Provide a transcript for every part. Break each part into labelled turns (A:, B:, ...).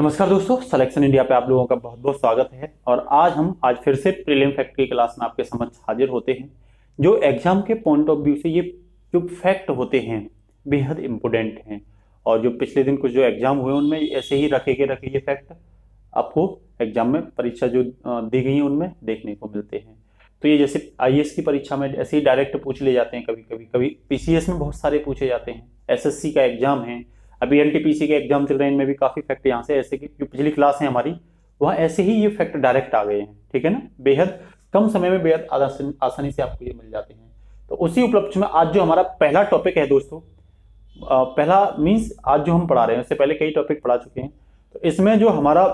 A: नमस्कार दोस्तों, selection India पे आप लोगों का बहुत बहुत स्वागत है। और आज फिर से प्रीलिम फैक्ट की क्लास में आपके समक्ष हाजिर होते हैं। जो एग्जाम के पॉइंट ऑफ व्यू से ये जो फैक्ट होते हैं बेहद इंपॉर्टेंट हैं। और जो पिछले दिन कुछ जो एग्जाम हुए उनमें ऐसे ही रखे ये फैक्ट आपको एग्जाम में परीक्षा जो दी गई है उनमें देखने को मिलते हैं। तो ये जैसे आईएएस की परीक्षा में ऐसे ही डायरेक्ट पूछ ले जाते हैं, कभी पीसीएस में बहुत सारे पूछे जाते हैं, एसएससी का एग्जाम है, अभी एनटीपीसी के एग्जाम चल रहे हैं, इनमें भी काफी फैक्ट यहाँ से ऐसे की जो पिछली क्लास है हमारी वहाँ ऐसे ही ये फैक्ट डायरेक्ट आ गए हैं। ठीक है ना, बेहद कम समय में बेहद आसानी से आपको ये मिल जाते हैं। तो उसी उपलक्ष्य में आज जो हमारा पहला टॉपिक है दोस्तों, पहला मीन्स आज जो हम पढ़ा रहे हैं उससे पहले कई टॉपिक पढ़ा चुके हैं। तो इसमें जो हमारा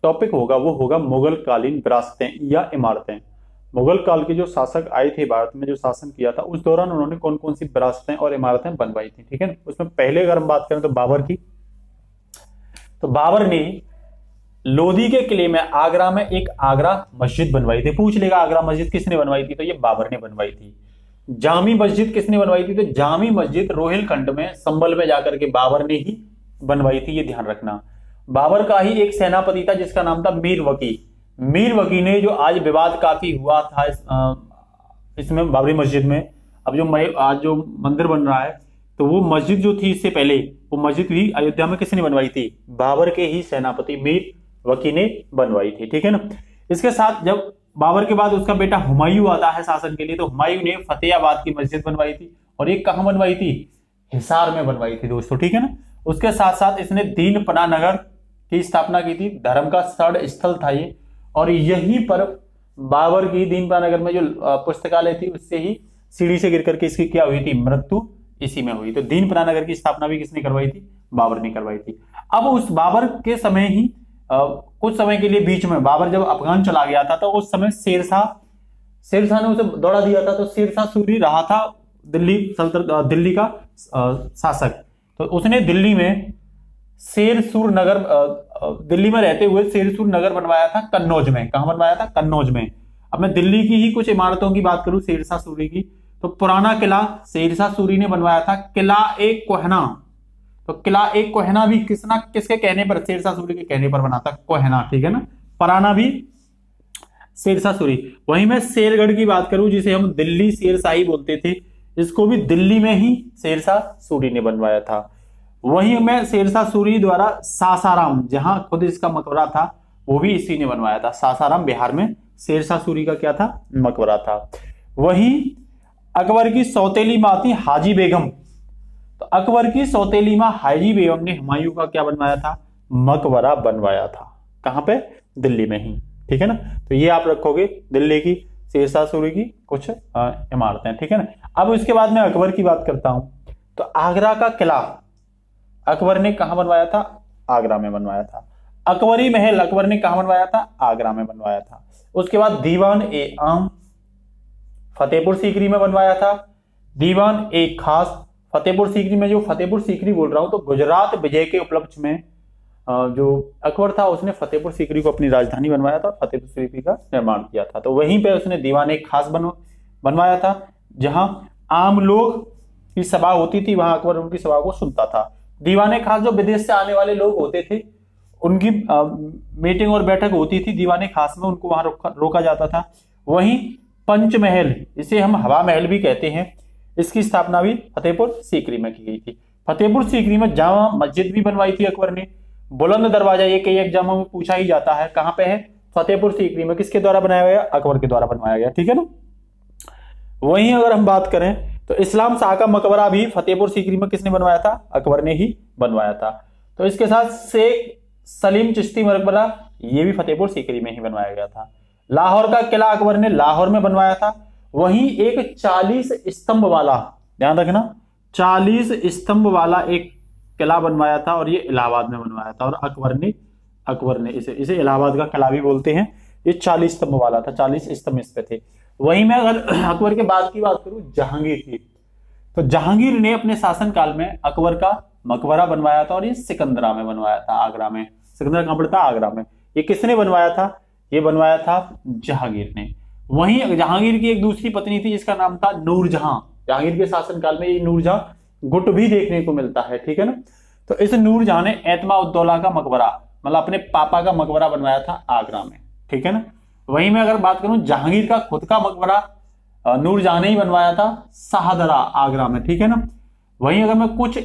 A: टॉपिक होगा वो होगा मुगल कालीन विरासतें या इमारतें। मुगल काल के जो शासक आए थे भारत में, जो शासन किया था उस दौरान उन्होंने कौन कौन सी विरासतें और इमारतें बनवाई थी। ठीक है, उसमें पहले अगर हम बात करें तो बाबर की, तो बाबर ने लोधी के किले में आगरा में एक आगरा मस्जिद बनवाई थी। पूछ लेगा आगरा मस्जिद किसने बनवाई थी, तो ये बाबर ने बनवाई थी। जामी मस्जिद किसने बनवाई थी, तो जामी मस्जिद रोहिलखंड में संभल में जाकर के बाबर ने ही बनवाई थी, ये ध्यान रखना। बाबर का ही एक सेनापति था जिसका नाम था मीर वकी। मीर वकी ने जो आज विवाद काफी हुआ था इसमें बाबरी मस्जिद में, अब जो आज जो मंदिर बन रहा है तो वो मस्जिद जो थी इससे पहले वो मस्जिद भी अयोध्या में किसने बनवाई थी, बाबर के ही सेनापति मीर वकी ने बनवाई थी। ठीक है ना, इसके साथ जब बाबर के बाद उसका बेटा हुमायूं आता है शासन के लिए, तो हुमायूं ने फतेहाबाद की मस्जिद बनवाई थी। और ये कहां बनवाई थी, हिसार में बनवाई थी दोस्तों। ठीक है ना, उसके साथ साथ इसने दीन पना नगर की स्थापना की थी, धर्म का शरण स्थल था ये। और यहीं पर बाबर की दीनपना नगर में जो पुस्तकालय थी उससे ही सीढ़ी से गिर करके इसकी क्या हुई थी, मृत्यु इसी में हुई। तो दीनपना नगर की स्थापना भी किसने करवाई थी, बाबर ने करवाई थी। अब उस बाबर के समय ही कुछ समय के लिए बीच में बाबर जब अफगान चला गया था तो उस समय शेरशाह ने उसे दौड़ा दिया था। तो शेरशाह सूरी रहा था दिल्ली का शासक। तो उसने दिल्ली में शेरसूर नगर, दिल्ली में रहते हुए शेरसूर नगर बनवाया था कन्नौज में। कहां बनवाया था, कन्नौज में। अब मैं दिल्ली की ही कुछ इमारतों की बात करूं शेरशाह सूरी की, तो पुराना किला शेरशाह सूरी ने बनवाया था, किला एक कोहना। तो किला एक कोहना भी किसके कहने पर, शेरशाह सूरी के कहने पर बना था कोहना। ठीक है ना, पुराना भी शेरशाह सूरी। वहीं मैं शेरगढ़ की बात करूं जिसे हम दिल्ली शेरशाही बोलते थे, इसको भी दिल्ली में ही शेरशाह सूरी ने बनवाया था। वहीं में शेरशाह सूरी द्वारा सासाराम, जहां खुद इसका मकबरा था, वो भी इसी ने बनवाया था। सासाराम बिहार में शेरशाह सूरी का क्या था, मकबरा था। वहीं अकबर की सौतेली मां थी हाजी बेगम। तो अकबर की सौतेली मां हाजी बेगम ने हुमायूं का क्या बनवाया था, मकबरा बनवाया था। कहां पे, दिल्ली में ही। ठीक है ना, तो ये आप रखोगे दिल्ली की शेरशाह सूरी की कुछ इमारतें। ठीक है ना, अब इसके बाद मैं अकबर की बात करता हूं। तो आगरा का किला अकबर ने कहां बनवाया था, आगरा में बनवाया था। अकबरी महल अकबर ने कहां बनवाया था, आगरा में बनवाया था। उसके बाद दीवान ए आम फतेहपुर सीकरी में बनवाया था। दीवान ए खास फतेहपुर सीकरी में, जो फतेहपुर सीकरी बोल रहा हूं तो गुजरात विजय के उपलक्ष्य में जो अकबर था उसने फतेहपुर सीकरी को अपनी राजधानी बनवाया था, फतेहपुर सीकरी का निर्माण किया था। तो वहीं पे उसने दीवान ए खास बनवाया था, जहां आम लोग की सभा होती थी, वहां अकबर उनकी सभा को सुनता था। दीवाने खास जो विदेश से आने वाले लोग होते थे उनकी मीटिंग और बैठक होती थी दीवाने खास में, उनको वहां रोका जाता था। वहीं पंचमहल, इसे हम हवा महल भी कहते हैं, इसकी स्थापना भी फतेहपुर सीकरी में की गई थी। फतेहपुर सीकरी में जामा मस्जिद भी बनवाई थी अकबर ने। बुलंद दरवाजा ये कई एग्जामों में पूछा ही जाता है, कहां पे है, फतेहपुर सीकरी में। किसके द्वारा बनाया गया, अकबर के द्वारा बनवाया गया। ठीक है ना, वहीं अगर हम बात करें तो इस्लाम शाह का मकबरा भी फतेहपुर सीकरी में किसने बनवाया था, अकबर ने ही बनवाया था। तो इसके साथ शेख सलीम चिश्ती मकबरा, ये भी फतेहपुर सीकरी में ही बनवाया गया था। लाहौर का किला अकबर ने लाहौर में बनवाया था। वहीं एक 40 स्तंभ वाला, ध्यान रखना, 40 स्तंभ वाला एक किला बनवाया था और ये इलाहाबाद में बनवाया था। और अकबर ने इसे इलाहाबाद का किला भी बोलते हैं। ये 40 स्तंभ वाला था, 40 स्तंभ इस पे थे। वहीं मैं अगर अकबर के बाद की बात करूं, जहांगीर की, तो जहांगीर ने अपने शासनकाल में अकबर का मकबरा बनवाया था और ये सिकंदरा में बनवाया था, आगरा में। सिकंदरा कहां पड़ता, आगरा में। ये किसने बनवाया था, ये बनवाया था जहांगीर ने। वहीं जहांगीर की एक दूसरी पत्नी थी जिसका नाम था नूरजहां। जहांगीर के शासनकाल में ये नूरजहां गुट भी देखने को मिलता है। ठीक है ना, तो इस नूरजहां ने एतमा उद्दौला का मकबरा, मतलब अपने पापा का मकबरा बनवाया था आगरा में, ठीक है ना। वहीं मैं अगर बात करूं जहांगीर का खुद का मकबरा नूरजहां ने ही बनवाया था शाहदरा आगरा में, ठीक है ना। वहीं अगर मैं कुछ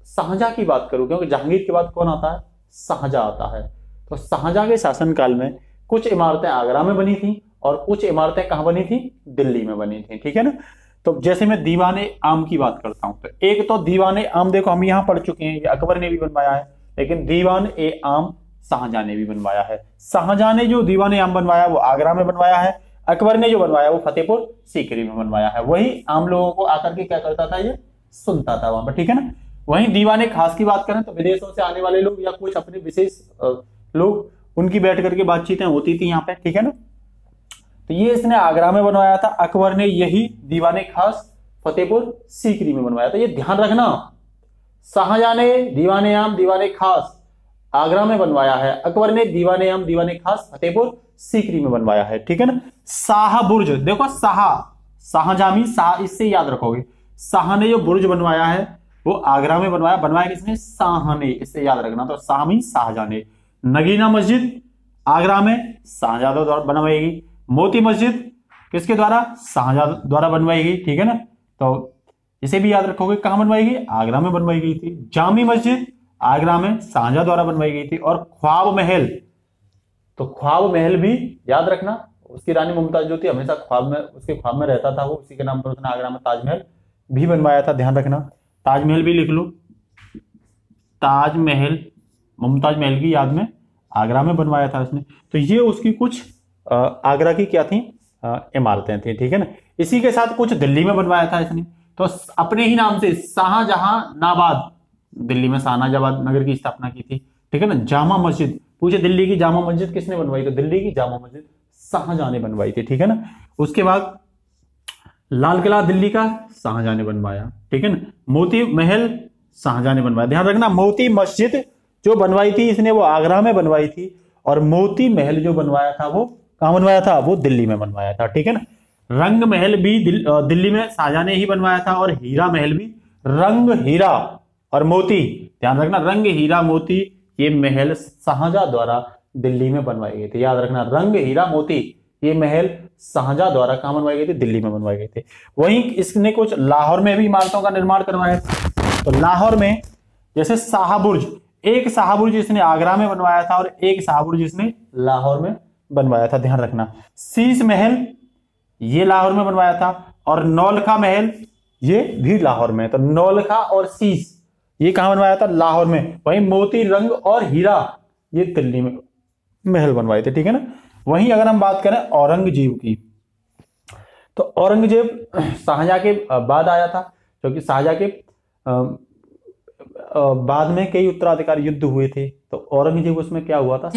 A: शाहजहां की बात करूं, क्योंकि जहांगीर के बाद कौन आता है, शाहजहां आता है, तो शाहजहां के शासनकाल में कुछ इमारतें आगरा में बनी थी और कुछ इमारतें कहां बनी थी, दिल्ली में बनी थी, ठीक है ना। तो जैसे मैं दीवाने आम की बात करता हूं, तो एक तो दीवाने आम देखो हम यहां पढ़ चुके हैं, ये अकबर ने भी बनवाया है, लेकिन दीवान ए आम शाहजहां ने भी बनवाया है। शाहजहां ने जो दीवाने आम बनवाया वो आगरा में बनवाया है, अकबर ने जो बनवाया वो फतेहपुर सीकरी में बनवाया है। वही आम लोगों को आकर के क्या करता था, ये सुनता था वहां पर, ठीक है ना। वहीं दीवाने खास की बात करें तो विदेशों से आने वाले लोग या कुछ अपने विशेष लोग, उनकी बैठ करके बातचीतें होती थी यहाँ पे, ठीक है ना। तो ये इसने आगरा में बनवाया था, अकबर ने यही दीवाने खास फतेहपुर सीकरी में बनवाया था। ये ध्यान रखना, शाहजहां ने दीवाने आम दीवाने खास आगरा में बनवाया है, अकबर ने दीवाने आम दीवाने खास फतेहपुर सीकरी में बनवाया है, ठीक है ना। शाह बुर्ज देखो, शाहजहां शाह, इससे याद रखोगे, शाह ने जो बुर्ज बनवाया है वो आगरा में बनवाया किसने, शाह ने, इससे याद रखना। तो शामी शाहजहां ने। नगीना मस्जिद आगरा में शाहजहां द्वारा बनवाई गई, मोती मस्जिद किसके द्वारा, शाहजहां द्वारा बनवाई गई, ठीक है ना। तो इसे भी याद रखोगे, कहां बनवाई गई, आगरा में बनवाई गई थी। जामी मस्जिद आगरा में शाहजहां द्वारा बनवाई गई थी। और ख्वाब महल, तो ख्वाब महल भी याद रखना, उसकी रानी मुमताज जो थी हमेशा उसके ख्वाब में रहता था वो, उसी के नाम पर उसने आगरा में ताजमहल भी बनवाया था, ध्यान रखना। ताजमहल भी लिख लो, ताजमहल मुमताज महल की याद में आगरा में बनवाया था उसने। तो ये उसकी कुछ आगरा की क्या थी, इमारतें थी, ठीक है ना। इसी के साथ कुछ दिल्ली में बनवाया था इसने, तो अपने ही नाम से शाहजहानाबाद, दिल्ली में शाहजहानाबाद नगर की स्थापना की थी, ठीक है ना। जामा मस्जिद, पूछे दिल्ली की जामा मस्जिद किसने बनवाई, तो दिल्ली की जामा मस्जिद शाहजहां ने बनवाई थी, ठीक है ना। उसके बाद लाल किला दिल्ली का शाहजहां ने बनवाया, ठीक है ना। मोती महल शाहजहां ने बनवाया, ध्यान रखना। मोती मस्जिद जो बनवाई थी इसने वो आगरा में बनवाई थी, और मोती महल जो बनवाया था वो कहां बनवाया था, वो दिल्ली में बनवाया था, ठीक है ना। रंग महल भी दिल्ली में शाहजहां ने ही बनवाया था, और हीरा महल भी, रंग हीरा और मोती, ध्यान रखना, रंग हीरा मोती ये महल शाहजहां द्वारा दिल्ली में बनवाए गए थे, याद रखना। रंग हीरा मोती ये महल शाहजहां द्वारा कहां बनवाए गए थे, दिल्ली में बनवाए गए थे। वहीं इसने कुछ लाहौर में भी इमारतों का निर्माण करवाया था। तो लाहौर में जैसे शाहबुर्ज, एक शाहबुर्ज इसने आगरा में बनवाया था और एक शाहबुर्ज इसने लाहौर में बनवाया था, ध्यान रखना। शीश महल ये लाहौर में बनवाया था, और नौलखा महल ये भी लाहौर में। तो नौलखा और शीश ये कहां बनवाया था, लाहौर में। वहीं मोती, रंग और हीरा ये दिल्ली में महल बनवाए थे, ठीक है ना। वहीं अगर हम बात करें औरंगजेब की, तो औरंगजेब शाहजहां के बाद आया था, क्योंकि शाहजहां के बाद में कई उत्तराधिकारी युद्ध हुए थे, तो औरंगजेब उसमें क्या हुआ था,